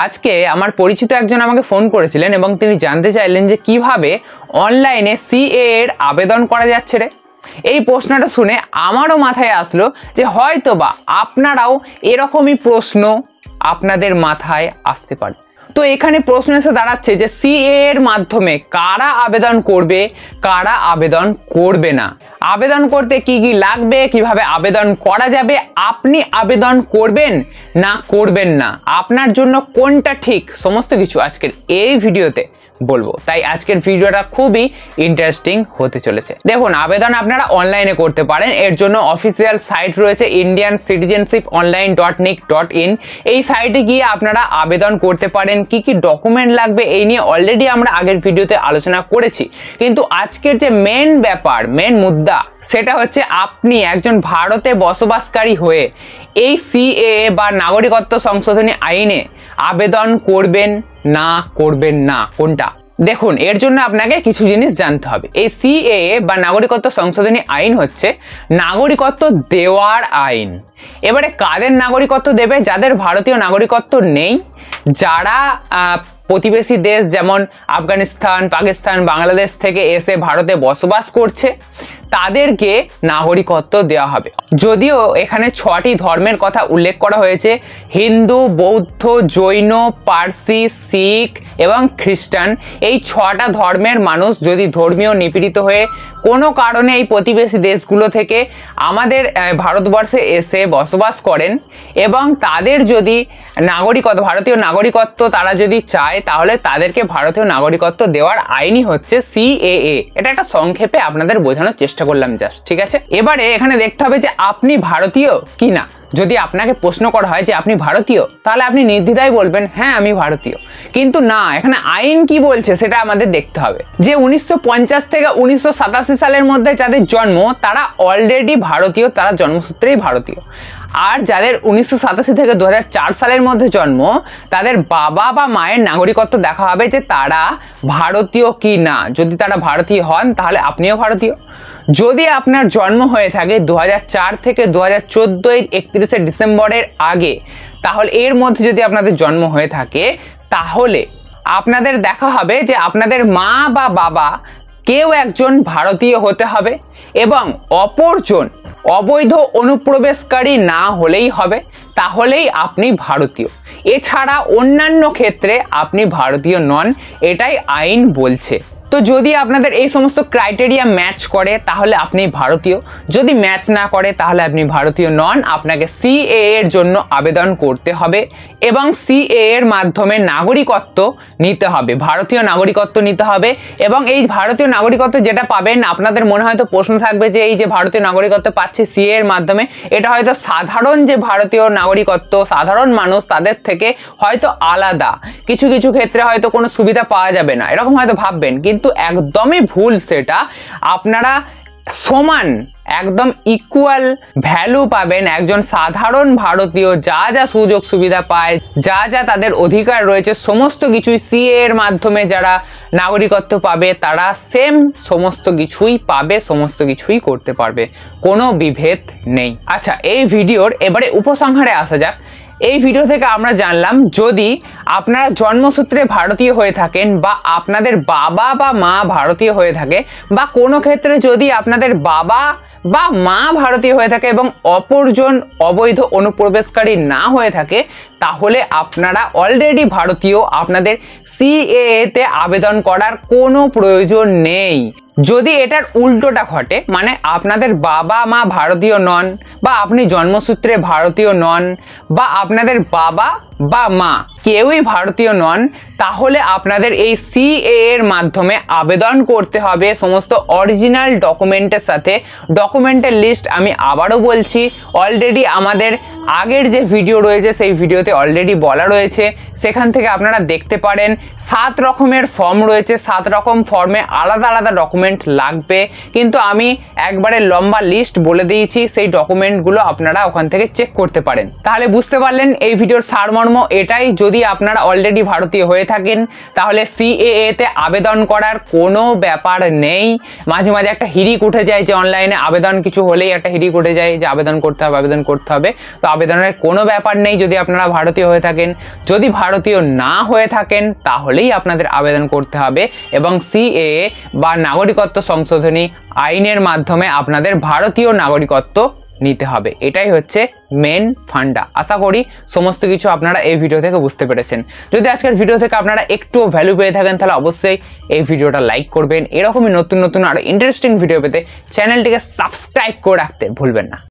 আজকে আমার পরিচিত একজন আমাকে ফোন করেছিলেন এবং তিনি জানতে চাইলেন যে কিভাবে অনলাইনে সিএএ এর আবেদন করা যাচ্ছে রে। এই প্রশ্নটা শুনে আমারও মাথায় আসলো যে হয়তোবা আপনারাও এরকমই প্রশ্ন আপনাদের মাথায় আসতে পারে। তো এখানে প্রশ্ন এসে দাঁড়াচ্ছে যে সিএএ এর মাধ্যমে কারা আবেদন করবে, কারা আবেদন করবে না, আবেদন করতে কি কি লাগবে, কিভাবে আবেদন করা যাবে, আপনি আবেদন করবেন না করবেন না, আপনার জন্য কোনটা ঠিক, সমস্ত কিছু আজকের এই ভিডিওতে বলবো। তাই আজকের ভিডিওটা খুবই ইন্টারেস্টিং হতে চলেছে। দেখুন, আবেদন আপনারা অনলাইনে করতে পারেন। এর জন্য অফিসিয়াল সাইট রয়েছে indiancitizenship.online.nic.in। এই সাইটে গিয়ে আপনারা আবেদন করতে পারেন। কি কি ডকুমেন্ট লাগবে এই নিয়ে অলরেডি আমরা আগের ভিডিওতে আলোচনা করেছি, কিন্তু আজকের যে মেন ব্যাপার, মেন মুদ্দা, সেটা হচ্ছে আপনি একজন ভারতে বসবাসকারী হয়ে এই সিএএ বা নাগরিকত্ব সংশোধনী আইনে আবেদন করবেন না করবেন না, কোনটা? দেখুন, এর জন্য আপনাকে কিছু জিনিস জানতে হবে। এই সিএএ বা নাগরিকত্ব সংশোধনী আইন হচ্ছে নাগরিকত্ব দেওয়ার আইন। এবারে কাদের নাগরিকত্ব দেবে? যাদের ভারতীয় নাগরিকত্ব নেই, যারা প্রতিবেশী দেশ যেমন আফগানিস্তান, পাকিস্তান, বাংলাদেশ থেকে এসে ভারতে বসবাস করছে, তাদেরকে নাগরিকত্ব দেওয়া হবে। যদিও এখানে 6টি ধর্মের কথা উল্লেখ করা হয়েছে, হিন্দু, বৌদ্ধ, জৈন, পার্সি, শিখ এবং খ্রিস্টান। এই 6টা ধর্মের মানুষ যদি ধর্মীয় নিপীড়িত হয়ে কোনো কারণে এই প্রতিবেশী দেশগুলো থেকে আমাদের ভারতবর্ষে এসে বসবাস করেন এবং তাদের যদি নাগরিকত্ব, ভারতীয় নাগরিকত্ব তারা যদি চায়, তাহলে তাদেরকে ভারতীয় নাগরিকত্ব দেওয়ার আইনই হচ্ছে সিএএ। এটা একটা সংক্ষেপে আপনাদের বোঝানোর চেষ্টা করলাম জাস্ট, ঠিক আছে? এবারে এখানে দেখতে হবে যে আপনি ভারতীয় কি না। যদি আপনাকে প্রশ্ন করা হয় যে আপনি ভারতীয়, তাহলে আপনি নির্দ্বিধায় বলবেন হ্যাঁ আমি ভারতীয়। কিন্তু না, এখানে আইন কি বলছে সেটা আমাদের দেখতে হবে। যে 1950 থেকে 1987 সালের মধ্যে যাদের জন্ম, তারা অলরেডি ভারতীয়, তারা জন্মসূত্রেই ভারতীয়। আর যাদের 1987 থেকে 2004 সালের মধ্যে জন্ম, তাদের বাবা বা মায়ের নাগরিকত্ব দেখা হবে যে তারা ভারতীয় কি না। যদি তারা ভারতীয় হন, তাহলে আপনিও ভারতীয়। যদি আপনার জন্ম হয়ে থাকে 2004 থেকে 2014 31শে ডিসেম্বরের আগে, তাহলে এর মধ্যে যদি আপনাদের জন্ম হয়ে থাকে, তাহলে আপনাদের দেখা হবে যে আপনাদের মা বা বাবা কেউ একজন ভারতীয় হতে হবে এবং অপরজন অবৈধ অনুপ্রবেশকারী না হলেই হবে, তাহলেই আপনি ভারতীয়। এছাড়া অন্যান্য ক্ষেত্রে আপনি ভারতীয় নন, এটাই আইন বলছে। তো যদি আপনাদের এই সমস্ত ক্রাইটেরিয়া ম্যাচ করে, তাহলে আপনি ভারতীয়। যদি ম্যাচ না করে, তাহলে আপনি ভারতীয় নন। আপনাকে সিএএ এর জন্য আবেদন করতে হবে এবং সিএএ এর মাধ্যমে নাগরিকত্ব নিতে হবে, ভারতীয় নাগরিকত্ব নিতে হবে। এবং এই ভারতীয় নাগরিকত্ব যেটা পাবেন, আপনাদের মনে হয়তো প্রশ্ন থাকবে যে এই যে ভারতীয় নাগরিকত্ব পাচ্ছি সিএএ এর মাধ্যমে, এটা হয়তো সাধারণ যে ভারতীয় নাগরিকত্ব, সাধারণ মানুষ তাদের থেকে হয়তো আলাদা, কিছু কিছু ক্ষেত্রে হয়তো কোনো সুবিধা পাওয়া যাবে না, এরকম হয়তো ভাববেন। কিন্তু একদমই ভুল সেটা। আপনারা সমান, একদম ইকুয়াল ভ্যালু পাবেন। একজন সাধারণ ভারতীয় যা যা সুযোগ সুবিধা পায়, যা যা তাদের অধিকার রয়েছে, সমস্ত কিছুই সিএএ এর মাধ্যমে যারা নাগরিকত্ব পাবে, তারা সেম সমস্ত কিছুই পাবে, সমস্ত কিছুই করতে পারবে, কোনো বিভেদ নেই। আচ্ছা, এই ভিডিওর এবারে উপসংহারে আসা যাক। এই ভিডিও থেকে আমরা জানলাম, যদি আপনারা জন্মসূত্রে ভারতীয় হয়ে থাকেন বা আপনাদের বাবা বা মা ভারতীয় হয়ে থাকে, বা কোনো ক্ষেত্রে যদি আপনাদের বাবা বা মা ভারতীয় হয়ে থাকে এবং অপরজন অবৈধ অনুপ্রবেশকারী না হয়ে থাকে, তাহলে আপনারা অলরেডি ভারতীয়। আপনাদের সিএএ তে আবেদন করার কোনো প্রয়োজন নেই। যদি এটার উল্টোটা ঘটে, মানে আপনাদের বাবা মা ভারতীয় নন, বা আপনি জন্মসূত্রে ভারতীয় নন, বা আপনাদের বাবা বা মা কেউই ভারতীয় নন, তাহলে আপনাদের এই সিএএ এর মাধ্যমে আবেদন করতে হবে সমস্ত অরিজিনাল ডকুমেন্টের সাথে। ডকুমেন্টের লিস্ট আমি আবারও বলছি, অলরেডি আমাদের আগের যে ভিডিও রয়েছে সেই ভিডিওতে অলরেডি বলা রয়েছে, সেখান থেকে আপনারা দেখতে পারেন। 7 রকমের ফর্ম রয়েছে, 7 রকম ফর্মে আলাদা আলাদা ডকুমেন্ট লাগবে, কিন্তু আমি একবারে লম্বা লিস্ট বলে দিয়েছি, সেই ডকুমেন্টগুলো আপনারা ওখান থেকে চেক করতে পারেন। তাহলে বুঝতে পারলেন এই ভিডিওর সারমর্ম মর্ম এটাই, যদি আপনারা অলরেডি ভারতীয় হয়ে থাকেন তাহলে সিএএ তে আবেদন করার কোনো ব্যাপার নেই। মাঝে মাঝে একটা হিড়িক উঠে যায় যে অনলাইনে আবেদন কিছু হলেই একটা হিড়িক উঠে যায় যে আবেদন করতে হবে। তো আবেদনের কোনো ব্যাপার নেই যদি আপনারা ভারতীয় হয়ে থাকেন। যদি ভারতীয় না হয়ে থাকেন তাহলেই আপনাদের আবেদন করতে হবে এবং সিএএ বা নাগরিকত্ব সংশোধনী আইনের মাধ্যমে আপনাদের ভারতীয় নাগরিকত্ব নিতে হবে। এটাই হচ্ছে মেন ফান্ডা। আশা করি সমস্ত কিছু আপনারা এই ভিডিও থেকে বুঝতে পেরেছেন। যদি আজকের ভিডিও থেকে আপনারা একটুও ভ্যালু পেয়ে থাকেন তাহলে অবশ্যই এই ভিডিওটা লাইক করবেন। এরকমই নতুন নতুন আর ইন্টারেস্টিং ভিডিও পেতে চ্যানেলটিকে সাবস্ক্রাইব করে রাখতে ভুলবেন না।